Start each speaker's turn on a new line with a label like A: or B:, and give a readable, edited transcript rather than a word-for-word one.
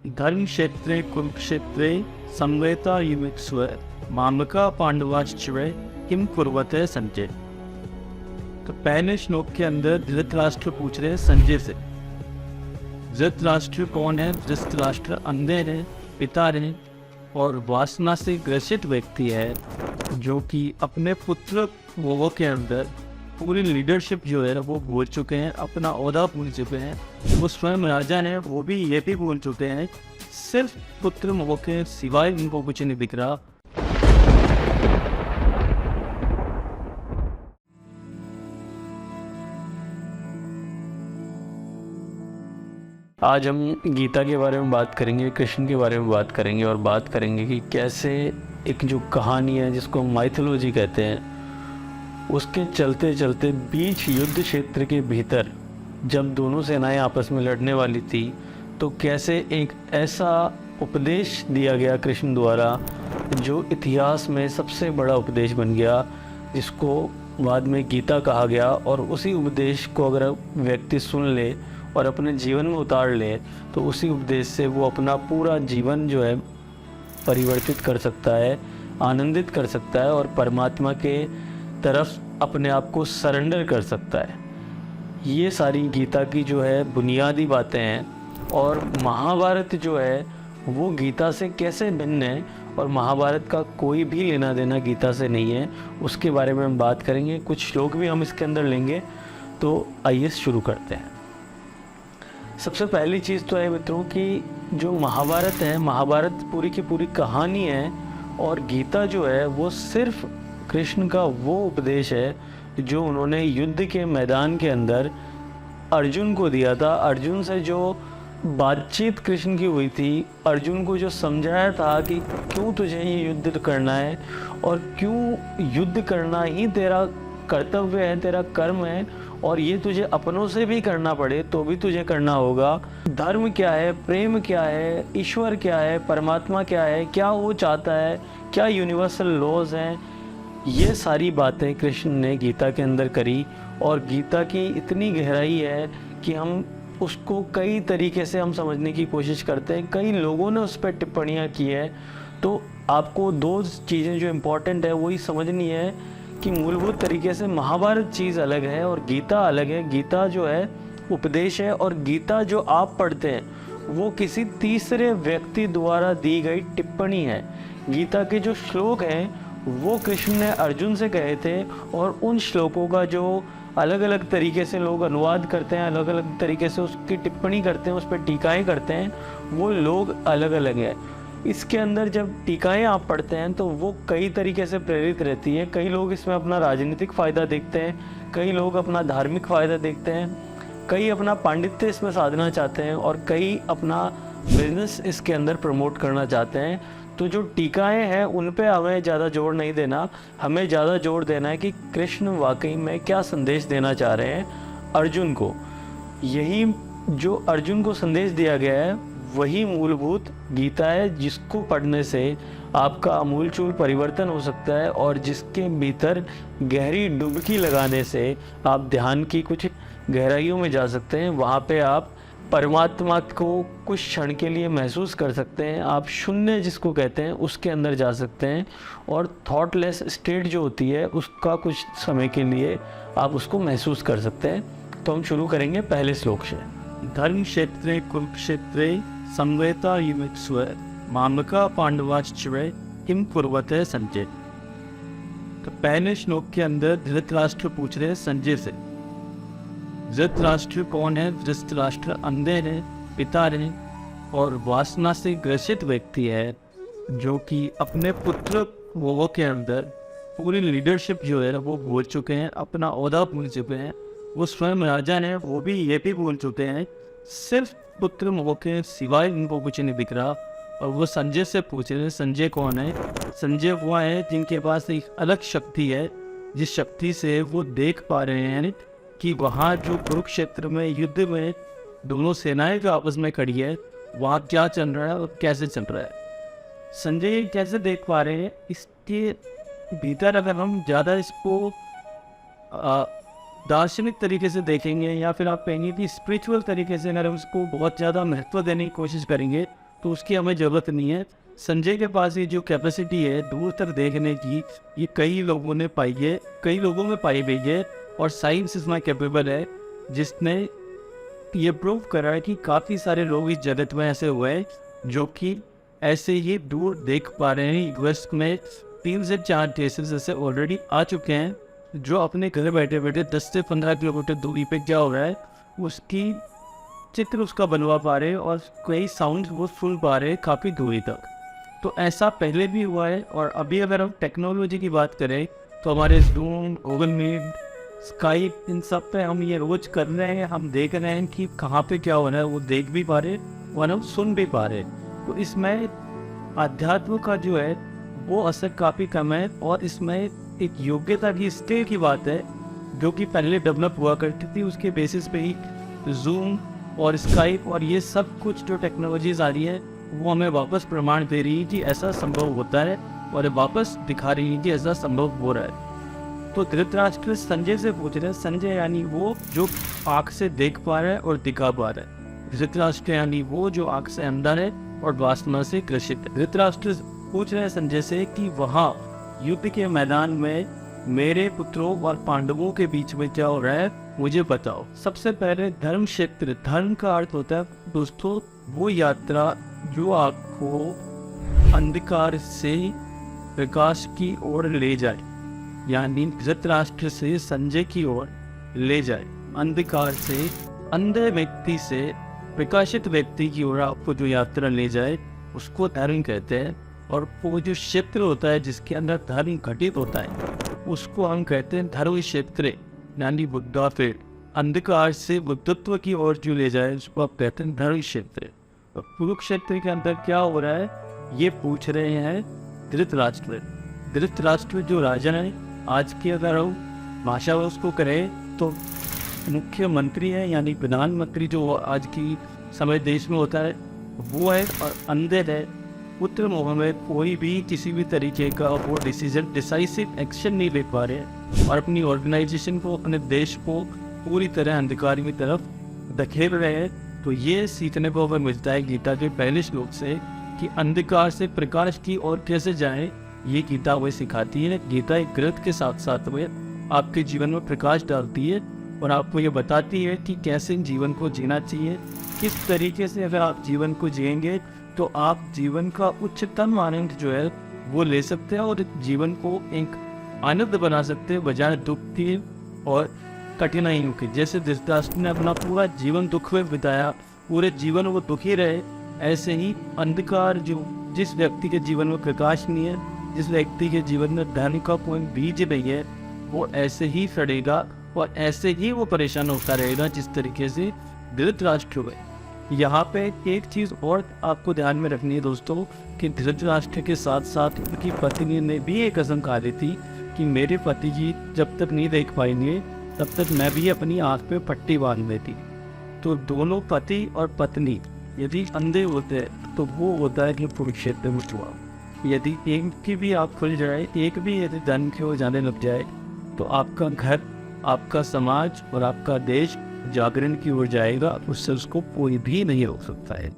A: धर्मक्षेत्रे कुरुक्षेत्रे संवेतायुमित्स्व मामका पांडवाश्चरे किम कुर्वते संजय। तो पहले श्लोक के अंदर धृतराष्ट्र पूछ रहे हैं संजय से। धृतराष्ट्र कौन है? धृतराष्ट्र अंधे है, पिता है और वासना से ग्रसित व्यक्ति है, जो कि अपने पुत्र वो के अंदर पूरी लीडरशिप जो है वो भूल चुके हैं, अपना ओहदा भूल चुके हैं। वो स्वयं राजा ने वो भी ये भी भूल चुके हैं, सिर्फ पुत्र मोह के सिवाय उनको कुछ नहीं दिख रहा। आज हम गीता के बारे में बात करेंगे, कृष्ण के बारे में बात करेंगे और बात करेंगे कि कैसे एक जो कहानी है जिसको माइथोलॉजी कहते हैं, उसके चलते चलते बीच युद्ध क्षेत्र के भीतर जब दोनों सेनाएं आपस में लड़ने वाली थी, तो कैसे एक ऐसा उपदेश दिया गया कृष्ण द्वारा जो इतिहास में सबसे बड़ा उपदेश बन गया, जिसको बाद में गीता कहा गया। और उसी उपदेश को अगर व्यक्ति सुन ले और अपने जीवन में उतार ले, तो उसी उपदेश से वो अपना पूरा जीवन जो है परिवर्तित कर सकता है, आनंदित कर सकता है और परमात्मा के तरफ अपने आप को सरेंडर कर सकता है। ये सारी गीता की जो है बुनियादी बातें हैं। और महाभारत जो है वो गीता से कैसे भिन्न है और महाभारत का कोई भी लेना देना गीता से नहीं है, उसके बारे में हम बात करेंगे। कुछ श्लोक भी हम इसके अंदर लेंगे। तो आइए शुरू करते हैं। सबसे पहली चीज़ तो है मित्रों कि जो महाभारत है, महाभारत पूरी की पूरी कहानी है और गीता जो है वो सिर्फ कृष्ण का वो उपदेश है जो उन्होंने युद्ध के मैदान के अंदर अर्जुन को दिया था। अर्जुन से जो बातचीत कृष्ण की हुई थी, अर्जुन को जो समझाया था कि क्यों तुझे ये युद्ध करना है और क्यों युद्ध करना ही तेरा कर्तव्य है, तेरा कर्म है, और ये तुझे अपनों से भी करना पड़े तो भी तुझे करना होगा। धर्म क्या है, प्रेम क्या है, ईश्वर क्या है, परमात्मा क्या है, क्या वो चाहता है, क्या यूनिवर्सल लॉज हैं, ये सारी बातें कृष्ण ने गीता के अंदर करी। और गीता की इतनी गहराई है कि हम उसको कई तरीके से हम समझने की कोशिश करते हैं। कई लोगों ने उस पर टिप्पणियाँ की है। तो आपको दो चीज़ें जो इम्पोर्टेंट है वही समझनी है कि मूलभूत तरीके से महाभारत चीज़ अलग है और गीता अलग है। गीता जो है उपदेश है और गीता जो आप पढ़ते हैं वो किसी तीसरे व्यक्ति द्वारा दी गई टिप्पणी है। गीता के जो श्लोक हैं वो कृष्ण ने अर्जुन से कहे थे और उन श्लोकों का जो अलग अलग तरीके से लोग अनुवाद करते हैं, अलग अलग तरीके से उसकी टिप्पणी करते हैं, उस पर टीकाएँ करते हैं, वो लोग अलग अलग हैं। इसके अंदर जब टीकाएँ आप पढ़ते हैं तो वो कई तरीके से प्रेरित रहती है। कई लोग इसमें अपना राजनीतिक फ़ायदा देखते हैं, कई लोग अपना धार्मिक फ़ायदा देखते हैं, कई अपना पांडित्य इसमें साधना चाहते हैं और कई अपना बिजनेस इसके अंदर प्रमोट करना चाहते हैं। तो जो टीकाएँ हैं उन पे हमें ज़्यादा जोर नहीं देना, हमें ज़्यादा जोर देना है कि कृष्ण वाकई में क्या संदेश देना चाह रहे हैं अर्जुन को। यही जो अर्जुन को संदेश दिया गया है वही मूलभूत गीता है, जिसको पढ़ने से आपका आमूलचूल परिवर्तन हो सकता है और जिसके भीतर गहरी डुबकी लगाने से आप ध्यान की कुछ गहराइयों में जा सकते हैं। वहाँ पे आप परमात्मा को कुछ क्षण के लिए महसूस कर सकते हैं। आप शून्य जिसको कहते हैं उसके अंदर जा सकते हैं और थॉटलेस स्टेट जो होती है उसका कुछ समय के लिए आप उसको महसूस कर सकते हैं। तो हम शुरू करेंगे पहले श्लोक से। धर्मक्षेत्रे कुरुक्षेत्रे संवेतायुमित्स्व मामका पांडवाश्चरे किम कुर्वते संजय। तो पहले श्लोक के अंदर धृतराष्ट्र पूछ रहे हैं संजय से। धृतराष्ट्र कौन है? धृतराष्ट्र अंधे है, पिता है और वासना से ग्रसित व्यक्ति है, जो कि अपने पुत्र वो के अंदर पूरी लीडरशिप जो है वो भूल चुके हैं, अपना ओहदा भूल चुके हैं। वो स्वयं राजा ने वो भी ये भी भूल चुके हैं, सिर्फ पुत्र मोह के सिवाय उनको कुछ नहीं दिख रहा। और वो संजय से पूछ रहे हैं संजय कौन है? संजय वो है जिनके पास एक अलग शक्ति है, जिस शक्ति से वो देख पा रहे हैं कि वहाँ जो कुरुक्षेत्र में युद्ध में दोनों सेनाएं जो आपस में खड़ी है वहाँ क्या चल रहा है और कैसे चल रहा है। संजय कैसे देख पा रहे हैं, इसके भीतर अगर हम ज़्यादा इसको दार्शनिक तरीके से देखेंगे या फिर आप कहेंगे कि स्पिरिचुअल तरीके से अगर हम इसको बहुत ज़्यादा महत्व देने की कोशिश करेंगे तो उसकी हमें ज़रूरत नहीं है। संजय के पास ये जो कैपेसिटी है दूर तक देखने की, ये कई लोगों ने पाई है, कई लोगों में पाई गई है, और साइंस इतना कैपेबल है जिसने ये प्रूव करा है कि काफ़ी सारे लोग इस जगत में ऐसे हुए हैं जो कि ऐसे ही दूर देख पा रहे हैं। यूएस में 3 से 4 केसेस ऐसे ऑलरेडी आ चुके हैं जो अपने घर बैठे बैठे 10 से 15 किलोमीटर दूरी पे क्या हो रहा है उसकी चित्र उसका बनवा पा रहे हैं, और कई साउंड वो सुन पा रहे हैं काफ़ी दूरी तक। तो ऐसा पहले भी हुआ है। और अभी अगर हम टेक्नोलॉजी की बात करें तो हमारे जूम, गूगल मीट, स्काइप, इन सब पे हम ये रोज कर रहे हैं, हम देख रहे हैं कि कहाँ पे क्या हो रहा है, वो देख भी पा रहे और हम सुन भी पा रहे। तो इसमें अध्यात्म का जो है वो असर काफ़ी कम है, और इसमें एक योग्यता की स्किल की बात है जो कि पहले डेवलप हुआ करती थी। उसके बेसिस पे ही जूम और स्काइप और ये सब कुछ जो टेक्नोलॉजीज आ रही है वो हमें वापस प्रमाण दे रही है कि ऐसा संभव होता है, और वापस दिखा रही है कि ऐसा संभव हो रहा है। तो धृतराष्ट्र संजय से पूछ रहे हैं, संजय यानी वो जो आँख से देख पा रहा है और दिखा पा रहा है, धृतराष्ट्र यानी वो जो आँख से अंदर है और वासना से ग्रसित है। धृतराष्ट्र पूछ रहे हैं संजय से कि वहाँ युद्ध के मैदान में मेरे पुत्रों और पांडवों के बीच में क्या हो रहा है मुझे बताओ। सबसे पहले धर्म क्षेत्र, धर्म का अर्थ होता है दोस्तों वो यात्रा जो आपको अंधकार से प्रकाश की ओर ले जाए, यानी धृतराष्ट्र से संजय की ओर ले जाए। अंधकार से, अंधे व्यक्ति से प्रकाशित व्यक्ति की ओर आपको जो यात्रा ले जाए उसको धर्म कहते हैं। और वो जो क्षेत्र होता है जिसके अंदर धर्म घटित होता है उसको हम कहते हैं धर्म क्षेत्र, यानी बुद्धा। फिर अंधकार से बुद्धत्व की ओर जो ले जाए उसको आप कहते हैं धर्म क्षेत्र। कुरुक्षेत्र के अंदर क्या हो रहा है ये पूछ रहे हैं धृतराष्ट्र। धृतराष्ट्र जो राजा है आज की अगर हम भाषा उसको करें तो मुख्यमंत्री है, यानी प्रधानमंत्री जो आज की समय देश में होता है वो है, और अंदर है पुत्र मोह में कोई भी किसी भी तरीके का वो डिसीजन, डिसाइसिव एक्शन नहीं ले पा रहे, और अपनी ऑर्गेनाइजेशन को, अपने देश को पूरी तरह अंधकार की तरफ धकेल रहे हैं। तो ये सीखने को हमें मिलता है गीता के पहले श्लोक से कि अंधकार से प्रकाश की ओर कैसे जाएं, ये गीता हमें सिखाती है। गीता एक ग्रंथ के साथ साथ में आपके जीवन में प्रकाश डालती है और आपको ये बताती है कि कैसे जीवन को जीना चाहिए, किस तरीके से अगर आप जीवन को जिएंगे तो आप जीवन का उच्चतम आनंद जो है वो ले सकते हैं और जीवन को एक आनंद बना सकते हैं बजाय दुख के और कठिनाइयों के। जैसे धृतराष्ट्र ने अपना पूरा जीवन दुख में बिताया, पूरे जीवन वो दुखी रहे, ऐसे ही अंधकार जो जिस व्यक्ति के जीवन में प्रकाश नहीं है, जिस व्यक्ति के जीवन में धर्म का कोई बीज नहीं है, वो ऐसे ही सड़ेगा और ऐसे ही वो परेशान होता रहेगा जिस तरीके से धृतराष्ट्र हुए। यहाँ पे एक चीज़ और आपको ध्यान में रखनी है दोस्तों कि धृतराष्ट्र के साथ साथ उनकी पत्नी ने भी एक कसम खा ली थी कि मेरे पति जी जब तक नहीं देख पाएंगे तब तक मैं भी अपनी आँख पे पट्टी बांध लेती। तो दोनों पति और पत्नी यदि अंधे होते हैं तो वो होता है कि कुरुक्षेत्र में हुआ। यदि एक की भी आप खुल जाए, एक भी यदि धन की ओर जाने लग जाए तो आपका घर, आपका समाज और आपका देश जागरण की ओर जाएगा, उससे उसको कोई भी नहीं रोक सकता है।